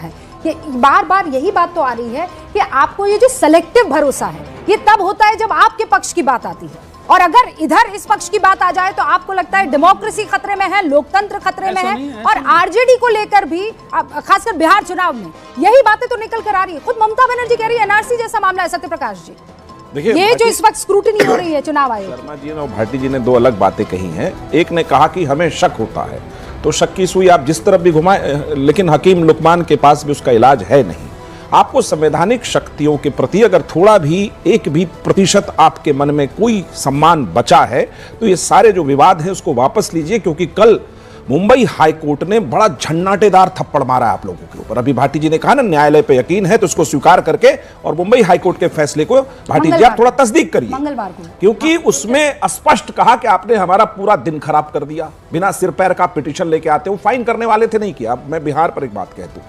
है। ये बार बार यही बात तो आ रही है कि आपको ये जो सेलेक्टिव भरोसा है ये तब होता है जब आपके पक्ष की बात आती है, और अगर इधर इस पक्ष की बात आ जाए तो आपको लगता है डेमोक्रेसी खतरे में है, लोकतंत्र खतरे में है। और आरजेडी को लेकर भी खासकर बिहार चुनाव में यही बातें तो निकल कर आ रही है। खुद ममता बनर्जी कह रही है एनआरसी जैसा मामला है। सत्यप्रकाश जी, देखिए ये जो इस वक्त स्क्रूटिनी हो रही है चुनाव आयोग, शर्मा जी ने और भाटी जी ने दो अलग बातें कही हैं। एक ने कहा कि हमें शक होता है, तो शक की सुई आप जिस तरफ भी घुमाएं, लेकिन हकीम लुकमान के पास भी उसका इलाज है नहीं। आपको संवैधानिक शक्तियों के प्रति अगर थोड़ा भी एक भी प्रतिशत आपके मन में कोई सम्मान बचा है तो ये सारे जो विवाद हैं उसको वापस लीजिए, क्योंकि कल मुंबई हाई कोर्ट ने बड़ा झन्नाटेदार थप्पड़ मारा है आप लोगों के ऊपर। अभी भाटी जी ने कहा ना न्यायालय पे यकीन है तो उसको स्वीकार करके और मुंबई हाई कोर्ट के फैसले को भाटी जी आप थोड़ा तस्दीक करिए, क्योंकि उसमें स्पष्ट कहा कि आपने हमारा पूरा दिन खराब कर दिया। बिना सिर पैर का पिटीशन लेके आते हो, फाइन करने वाले थे, नहीं किया। अब मैं बिहार पर एक बात कहता हूं,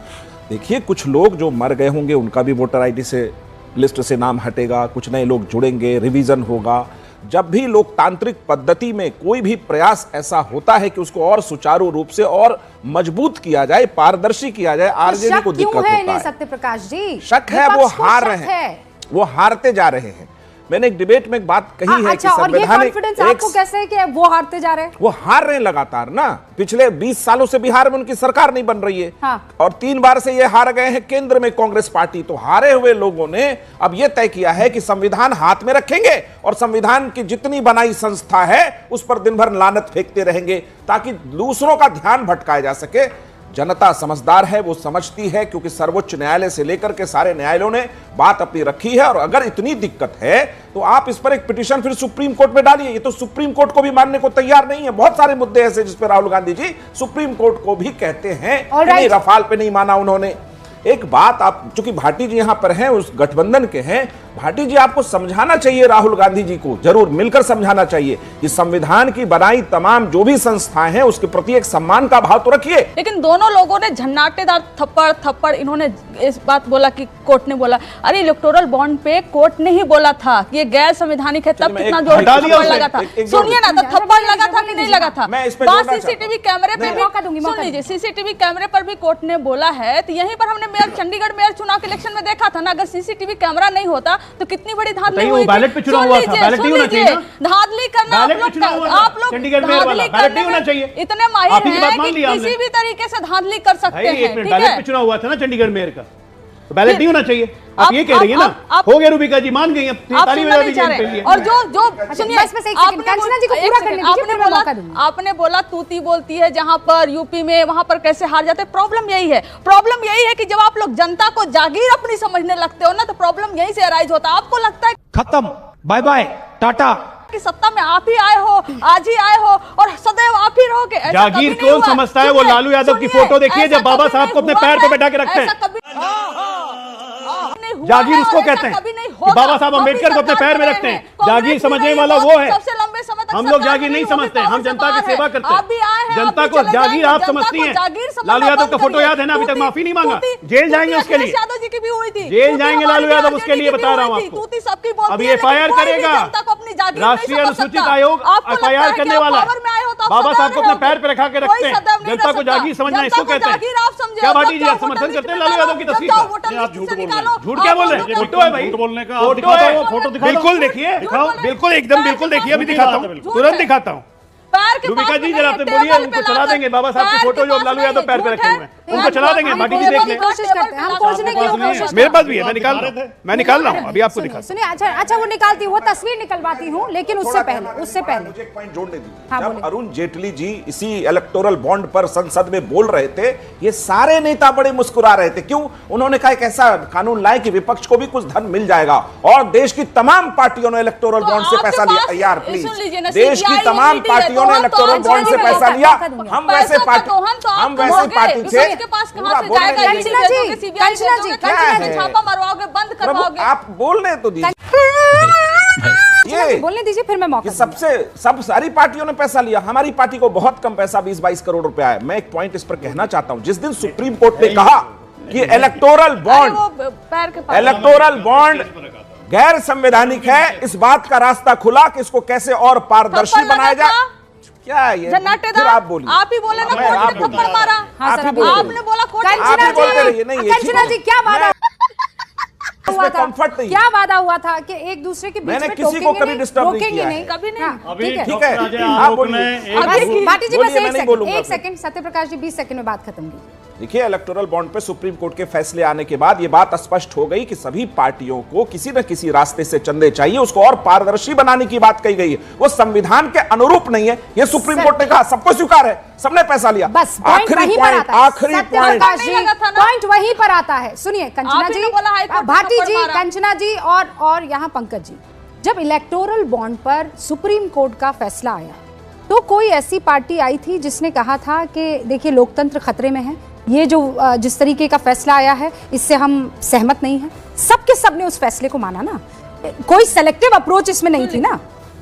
देखिए कुछ लोग जो मर गए होंगे उनका भी वोटर आईडी से लिस्ट से नाम हटेगा, कुछ नए लोग जुड़ेंगे, रिवीजन होगा। जब भी लोकतांत्रिक पद्धति में कोई भी प्रयास ऐसा होता है कि उसको और सुचारू रूप से और मजबूत किया जाए, पारदर्शी किया जाए, आरजेडी को दिक्कत होता है। सत्यप्रकाश जी, शक है, वो हार रहे हैं, वो हारते जा रहे हैं। मैंने एक डिबेट में एक बात कही है कि संवैधानिक आपको कैसे है कि वो हारते जा रहे हैं? वो हार रहे हैं लगातार ना। पिछले 20 सालों से बिहार में उनकी सरकार नहीं बन रही है। हाँ। और 3 बार से ये हार गए हैं केंद्र में कांग्रेस पार्टी। तो हारे हुए लोगों ने अब ये तय किया है कि संविधान हाथ में रखेंगे और संविधान की जितनी बनाई संस्था है उस पर दिन भर लानत फेंकते रहेंगे ताकि दूसरों का ध्यान भटकाया जा सके। जनता समझदार है, वो समझती है, क्योंकि सर्वोच्च न्यायालय से लेकर के सारे न्यायालयों ने बात अपनी रखी है। और अगर इतनी दिक्कत है तो आप इस पर एक पिटीशन फिर सुप्रीम कोर्ट में डालिए। ये तो सुप्रीम कोर्ट को भी मानने को तैयार नहीं है। बहुत सारे मुद्दे ऐसे जिस पर राहुल गांधी जी सुप्रीम कोर्ट को भी कहते हैं कि नहीं, रफाल पे नहीं माना उन्होंने। एक बात, आप चूंकि भाटी जी यहां पर हैं, उस गठबंधन के हैं, भाटी जी आपको समझाना चाहिए, राहुल गांधी जी को जरूर मिलकर समझाना चाहिए कि संविधान की बनाई तमाम जो भी संस्थाएं हैं उसके प्रति एक सम्मान का भाव तो रखिए। लेकिन दोनों लोगों ने झन्नाटेदार थप्पड़ इन्होंने इस बात बोला कि कोर्ट ने बोला, अरे इलेक्टोरल बॉन्ड पे कोर्ट ने ही बोला था कि ये गैर संवैधानिक है, तब कितना जोर लगा था। सुनिए ना, तो थप्पड़ लगा था कि नहीं लगा था? बात सीसीटीवी कैमरे पे भी सुन लीजिए, सीसीटीवी कैमरे पर भी कोर्ट ने बोला है। तो यहीं पर हमने मेयर चंडीगढ़ मेयर चुनाव के इलेक्शन में देखा था ना, अगर सीसीटीवी कैमरा नहीं होता तो कितनी बड़ी धांधली हुई थी। बैलेट पे चुनाव हुआ था, बैलेट नहीं होना चाहिए ना? धांधली करना आप लोग चंडीगढ़ मेयर वाला बैलेट नहीं होना चाहिए। इतने माहिर हैं कि किसी भी तरीके से धांधली कर सकते हैं। बैलेट पे चुनाव हुआ था ना चंडीगढ़ मेयर का, तो बैलेट नहीं होना चाहिए। आप ये कह रही है ना, हो गया रूबिका जी, मान गई। और जो सुनिए, आपने बोला तूती बोलती है जहां पर यूपी में, वहां पर कैसे हार जाते। प्रॉब्लम यही है, प्रॉब्लम यही है कि जब आप लोग जनता को जागीर अपनी समझने लगते हो ना, तो प्रॉब्लम यही से अराइज होता है। आपको लगता है खत्म, बाय बाय, टाटा, कि सत्ता में आप ही आए हो, आज ही आए हो और सदैव आप ही रहोगे। जागीर कौन समझता है? वो लालू यादव की फोटो देखिए जब बाबा साहब को अपने पैर पे बैठा के रखते हैं। जागीर उसको कहते हैं कि बाबा साहब अम्बेडकर को अपने पैर में रखते हैं। जागीर समझने वाला वो है। हम लोग जागीर नहीं समझते, हम जनता की सेवा करते हैं। जनता को जागीर आप समझती हैं। लालू यादव का फोटो याद है ना? अभी तक माफी नहीं मांगा, जेल जाएंगे उसके लिए, जेल जाएंगे लालू यादव उसके लिए, बता रहा हूँ आपको। अभी एफआईआर करेगा राष्ट्रीय अनुसूचित आयोग, एफआईआर करने वाला है। बाबा साहब को अपने पैर पे रखा के रखते हैं। जनता को जागीर समझना इसको कहते हैं। क्या भाटी जी आप समर्थन करते हैं लालू यादव की तस्वीर का? झूठ क्या बोल रहे हैं? फोटो है भाई, बोलने का फोटो है, फोटो बिल्कुल देखिए, दिखाओ, बिल्कुल एकदम बिल्कुल देखिए, अभी दिखाता हूँ, तुरंत दिखाता हूँ। रूबिका जी जरा आपने बोलिए, उनको चला देंगे बाबा साहब की फोटो जो लालू यादव पैर पे रखे हुए हैं, उनको चला देंगे। भाटी जी देख लें, मेरे पास भी है, मैं निकाल रहा हूँ, अभी आपको दिखा। सुनिए, अच्छा वो निकालती हूँ, वो तस्वीर निकलवाती हूँ, लेकिन उससे पहले मुझे एक पॉइंट जोड़ने दीजिए। जब अरुण जेटली जी इसी इलेक्टोरल बॉन्ड पर संसद में बोल रहे थे, ये सारे नेता बड़े मुस्कुरा रहे थे। क्यों? उन्होंने कहा एक ऐसा कानून लाए कि विपक्ष को भी कुछ धन मिल जाएगा। और देश की तमाम पार्टियों ने इलेक्टोरल बॉन्ड से पैसा लिया। यार प्लीज, देश की तमाम पार्टियों ने इलेक्टोरल बॉन्ड से पैसा लिया। हम वैसे पार्टी से छापा मरवाओगे, बंद करवाओगे। आप बोलने तो दीजिए, बोलने दीजिए, फिर मैं मौका। सब सारी पार्टियों ने पैसा लिया, हमारी पार्टी को बहुत कम पैसा 20-22 करोड़ रुपया है। मैं एक पॉइंट इस पर कहना चाहता हूं, जिस दिन सुप्रीम कोर्ट ने कहा कि इलेक्टोरल बॉन्ड गैर संवैधानिक है, इस बात का रास्ता खुला कि इसको कैसे और पारदर्शी बनाया जाए। क्या है ये? झन्नाटेदार फिर आप बोलिए। आप ही बोले ना कोर्ट ने थप्पड़ मारा। हाँ, सर, आपने बोला कोर्ट ने कंचना आप बोलते रहिए, नहीं, जी, ये कंचना ठीक जी है। क्या वादा हुआ था? कंफर्ट नहीं है। क्या वादा हुआ था कि एक दूसरे के बीच मैंने में किसी को टोकेंगे कभी नहीं, डिस्टर्ब नहीं रोकेंगे किया नहीं, है। कभी नहीं। हाँ, अभी ठीक है। ठीक है, डॉक्टर अजय आप आलोक बोलिए। ने एक बस भाटी जी, बस बोलिए, मैं नहीं बोलूंगा एक फिर। सेकंड, सत्यप्रकाश जी 20 सेकंड में बात खत्म कीजिए। देखिए, इलेक्टोरल बॉन्ड पे सुप्रीम कोर्ट के फैसले आने के बाद यह बात स्पष्ट हो गई कि सभी पार्टियों को किसी न किसी रास्ते से चंदे चाहिए, उसको और पारदर्शी बनाने की बात कही गई है। वो संविधान के अनुरूप नहीं है, यह सुप्रीम कोर्ट ने कहा, सबको स्वीकार है, सबने पैसा लिया। बस पॉइंट वहीं पर आता है। आखिरी पॉइंट सत्यप्रकाश जी, नहीं लगा था ना? पॉइंट वहीं पर आता है। सुनिए कंचना आप ही जी, ने बोला हाई कोर्ट ने भाटी थप्पड़ जी, मारा। कंचना जी और यहाँ पंकज जी, जब इलेक्टोरल बॉन्ड पर सुप्रीम कोर्ट का फैसला आया तो कोई ऐसी पार्टी आई थी जिसने कहा था कि देखिए लोकतंत्र खतरे में है, ये जो जिस तरीके का फैसला आया है इससे हम सहमत नहीं हैं। सबके सब ने उस फैसले को माना ना, कोई सेलेक्टिव अप्रोच इसमें नहीं थी ना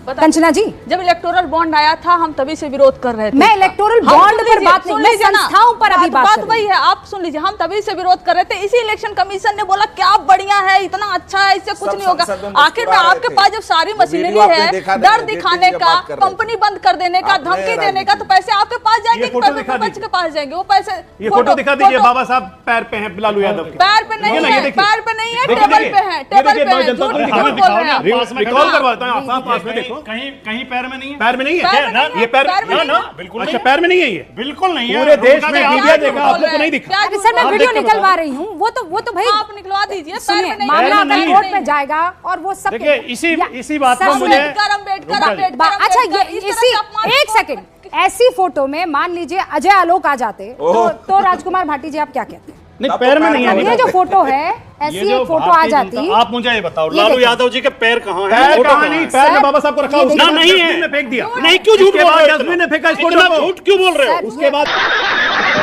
कंचना जी। जब इलेक्टोरल बॉन्ड आया था हम तभी से विरोध कर रहे थे। मैं इलेक्टोरल हम बॉन्ड सुन पर लीजिए, बात नहीं, सुन मैं लीजिए ना। संस्थाओं पर अभी बात कर रही वही है, आप सुन लीजिए, हम तभी से विरोध कर रहे थे। इसी इलेक्शन कमीशन ने बोला क्या बढ़िया है, इतना अच्छा है, इससे कुछ सब नहीं होगा। संसद में आखिर में मुस्कुरा आपके रहे पास थे। जब सारी वो मशीनरी वीडियो आपने है, देखा था, डर जेटली दिखाने जब का, बात कर रहे थे। कंपनी बंद कर देने का, आपने धमकी देने राजनीति का, तो पैसे आपके पास जाएंगे ये कि फोटो दिखा बच के पास जाएंगे? वो पैसे ये फोटो दिखा दीजिए, बाबा साहब पैर पे हैं लालू यादव के। पैर पे नहीं देखिए ना, ये है, देखिए। पैर पे नहीं है, देखिए, टेबल देखिए। पे है, ये टेबल देखिए, पे है। जनता झूठ को क्यों दिखाओ, बोल रहे हैं आप? रिकॉल करवाता हूं, आप पास में देखो। कहीं पैर में नहीं है, पैर में नहीं पैर है, में नहीं है, ये पैर पैर में ना, नहीं ना, है। बिल्कुल अच्छा नहीं। पैर में नहीं है ये, बिल्कुल नहीं है। पूरे देश उनका में तो मीडिया आप देखा, बोल आप लोग रहे को नहीं हैं। दिखा। क्या अरे झूठ सर मैं बोल वीडियो रहे हैं? निकलवा रही हूँ, वो तो भाई आप निकलवा दीजिए। पैर सुनिए, में नहीं मामला है, अगर नहीं कोर्ट है। में जाएगा और वो सब देखिए, इसी बात सर, पर मुझे अम्बेडकर, अम्बेडकर, अम्बेडकर, अच्छा अम्बेडकर, ये इस तरह इसी से अपमान एक क्यों सेकंड, करते हैं? ऐसी फोटो में मान लीजिए अजय आलोक आ जाते तो राजकुमार भाटी जी आप क्या कहते हैं? नहीं पैर में नहीं है। ये जो फोटो है ऐसी ये जो एक फोटो आ भारतीय जाती, जनता- आप मुझे ये बताओ, ये लालू देखिए। यादव जी के पैर कहाँ हैं? पैर फोटो कहाँ कहाँ नहीं, है? पैर में सर, बाबा साहब को रखा, ये उसके देखिए। बाद नहीं है। डस्टबिन में फेंक दिया। नहीं, क्यों झूठ उसके बोल बाद रहे हो? डस्टबिन में फेंका इस फोटो इतना को। झूठ क्यों बोल रहे हो? सर, उसके बाद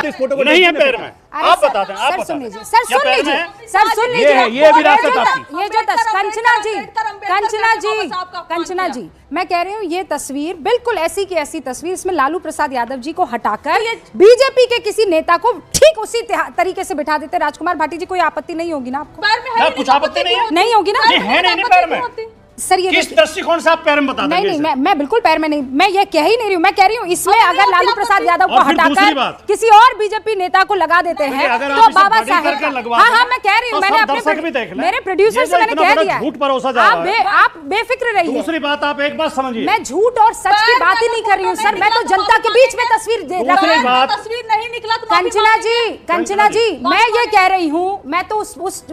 इस फोटो को नहीं है डस्टबिन में पैर फेंका। में। अरे आप सर, बता दें, आप सर बता सुन दें। लीजिए, सर क्या सुन पैर में लीजिए, है? सर सुन ये लीजिए। है, ये विरासत जो आपकी। ये जो कंचना जी, कंचना जी, बाबा साहब का अपमान कंचना किया। जी, मैं कह रही हूँ ये तस्वीर बिल्कुल ऐसी की ऐसी तस्वीर, इसमें लालू प्रसाद यादव जी को हटाकर बीजेपी के किसी नेता को ठीक उसी तरीके से बिठा देते राजकुमार भाटी जी, कोई आपत्ति नहीं होगी ना आपको? पैर में है ना, ही कुछ नहीं, आपत्ति नहीं है। नहीं होगी ना? नहीं है, नहीं पैर में। सर ये किस देखिए- दृष्टिकोण से आप पैर में बता नहीं देंगे नहीं इसे? मैं बिल्कुल पैर में नहीं, मैं ये कह ही नहीं रही हूँ, मैं कह रही हूँ इसमें अब अगर नहीं लालू होती प्रसाद यादव को और फिर दूसरी हटाकर बात। किसी और बीजेपी नेता को लगा देते हैं अगर तो आप इसे बाबा बड़ी साहेब करके लगवा हाँ दें, हाँ मैं कह रही हूँ, तो मैंने सब अपने दर्शक भी देख लें। मेरे प्रोड्यूसर ये से जो मैंने इतना कह बड़ा दिया झूठ परोसा जा रहा है। आप बेफिक्र रहिए, दूसरी बात आप एक बात समझिए, मैं झूठ और सच की बात ही नहीं कर रही हूँ सर, मैं तो जनता के बीच में तस्वीर रख पैर रही में हूँ। बात- तस्वीर नहीं निकला तो माफी कंचना मांगेंगे। जी, कंचना जी, मैं ये कह रही हूँ, मैं तो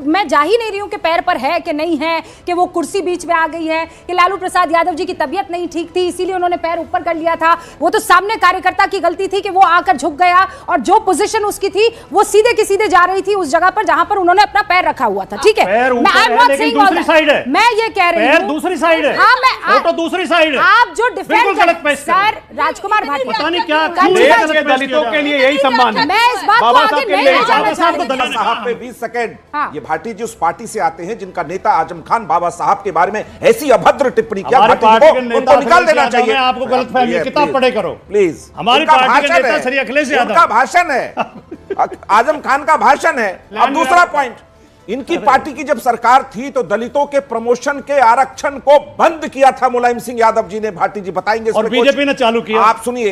मैं जा ही नहीं रही हूँ कि पैर पर है कि नहीं है, कि वो कुर्सी बीच में आ गई है, कि लालू प्रसाद यादव जी की तबीयत नहीं ठीक थी इसीलिए उन्होंने पैर ऊपर कर लिया था। वो तो सामने कार्यकर्ता की गलती थी कि वो आकर झुक गया और जो पोजीशन उसकी थी वो सीधे की सीधे जा रही थी उस जगह पर जहां पर उन्होंने अपना पैर रखा हुआ था। ठीक है, पैर मैं ऊपर I'm है, not लेकिन saying all दूसरी that. साइड है। मैं ये कह रही पैर हूँ दूसरी साइड है। हाँ मैं फोटो दूसरी साइड है। आप जो डिफेंड बिल्कुल गलत पेश कर रहे हैं। सर राजकुमार भाटी, पता नहीं क्या कंचना देश जी, के दलितों के लिए यही सम्मान है। मैं इस बात को बाबा आगे साहब के नहीं लिए ले जाना बाबा साहब चाह को रही। दलित साहब पे 20 सेकंड। हाँ। ये भाटी जी उस पार्टी से आते हैं जिनका नेता आजम खान बाबा साहब के बारे में ऐसी अभद्र टिप्पणी किया, हमारी भाटी पार्टी जी के को नेता उनको निकाल अखिलेश देना यादव चाहिए। हैं, आपको गलतफहमी है, किताब पढ़े करो। प्लीज, हमारी उनका पार्टी के भाषण नेता है, श्री अखिलेश यादव। उनका भाषण है, आजम खान का भाषण है। अब दूसरा पॉइंट, इनकी पार्टी की जब सरकार थी तो दलितों के प्रमोशन के आरक्षण को बंद किया था मुलायम सिंह यादव जी ने। भाटी जी बताएंगे और इसमें कुछ? बीजेपी ने चालू किया। आप सुनिए,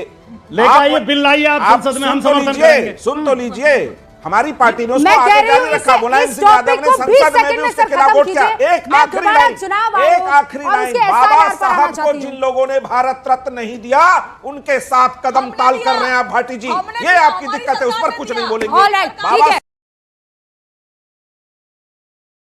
लेकर आइए, बिल लाइए, आप संसद में हम समर्थन करेंगे। सुन तो लीजिए, हमारी पार्टी ने उसको मैं कह आगे रही हूँ जारी रखा। इस मुलायम सिंह यादव टॉपिक ने को 20 संसद में सेकंड भी में उसके सर खिलाफ खत्म वोट किया। कीजिए। एक मैं आखिरी दोबारा लाइन, चुनाव एक आयोग आखिरी और लाइन, उसके बाबा SIR पर आना साहब को चाहती जिन हूँ। लोगों ने भारत रत्न नहीं दिया उनके साथ कदम हमने ताल दिया। कर रहे हैं आप भाटी जी। हमने ये दिया, आपकी हमारी दिक्कत है, उस सरकार पर ने कुछ दिया। नहीं बोलेंगे। All right, ठीक बाबा है।